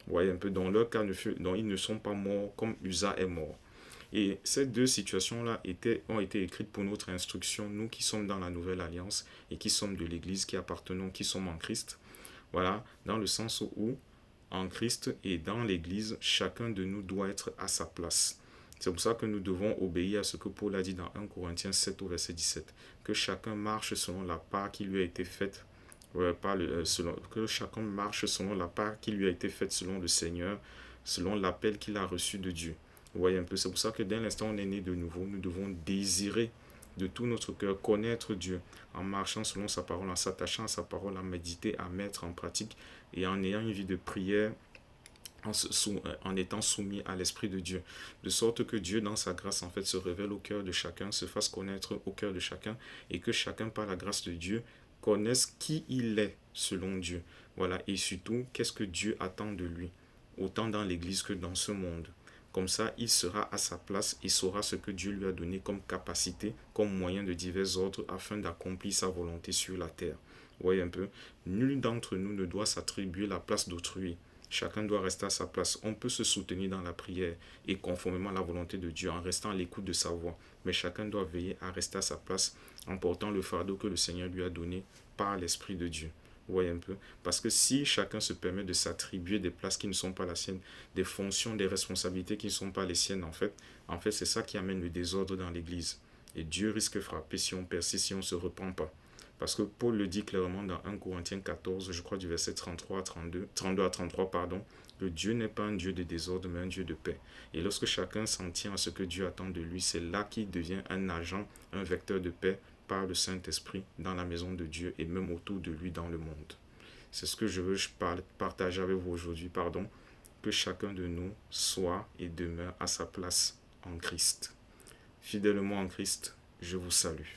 Vous voyez un peu, dans leur cas, dont ils ne sont pas morts comme Usa est mort. Et ces deux situations-là ont été écrites pour notre instruction, nous qui sommes dans la nouvelle alliance et qui sommes de l'Église, qui appartenons, qui sommes en Christ. Voilà, dans le sens où, en Christ et dans l'Église, chacun de nous doit être à sa place. C'est pour ça que nous devons obéir à ce que Paul a dit dans 1 Corinthiens 7 au verset 17, que chacun marche selon la part qui lui a été faite que chacun marche selon la part qui lui a été faite selon le Seigneur, selon l'appel qu'il a reçu de Dieu. Vous voyez un peu, c'est pour ça que dès l'instant où on est né de nouveau, nous devons désirer de tout notre cœur connaître Dieu en marchant selon sa parole, en s'attachant à sa parole, à méditer, à mettre en pratique et en ayant une vie de prière en étant soumis à l'Esprit de Dieu. De sorte que Dieu, dans sa grâce, en fait, se révèle au cœur de chacun, se fasse connaître au cœur de chacun et que chacun, par la grâce de Dieu, connaisse qui il est selon Dieu. Voilà, et surtout, qu'est-ce que Dieu attend de lui, autant dans l'Église que dans ce monde. Comme ça, il sera à sa place et saura ce que Dieu lui a donné comme capacité, comme moyen de divers ordres afin d'accomplir sa volonté sur la terre. Vous voyez un peu, nul d'entre nous ne doit s'attribuer la place d'autrui. Chacun doit rester à sa place. On peut se soutenir dans la prière et conformément à la volonté de Dieu en restant à l'écoute de sa voix. Mais chacun doit veiller à rester à sa place en portant le fardeau que le Seigneur lui a donné par l'Esprit de Dieu. Vous voyez un peu? Parce que si chacun se permet de s'attribuer des places qui ne sont pas la sienne, des fonctions, des responsabilités qui ne sont pas les siennes, en fait c'est ça qui amène le désordre dans l'Église. Et Dieu risque de frapper si on persiste, si on ne se repent pas. Parce que Paul le dit clairement dans 1 Corinthiens 14, je crois du verset 32 à 33, pardon, que Dieu n'est pas un Dieu de désordre, mais un Dieu de paix. Et lorsque chacun s'en tient à ce que Dieu attend de lui, c'est là qu'il devient un agent, un vecteur de paix par le Saint-Esprit dans la maison de Dieu et même autour de lui dans le monde. C'est ce que je veux partager avec vous aujourd'hui, que chacun de nous soit et demeure à sa place en Christ. Fidèlement en Christ, je vous salue.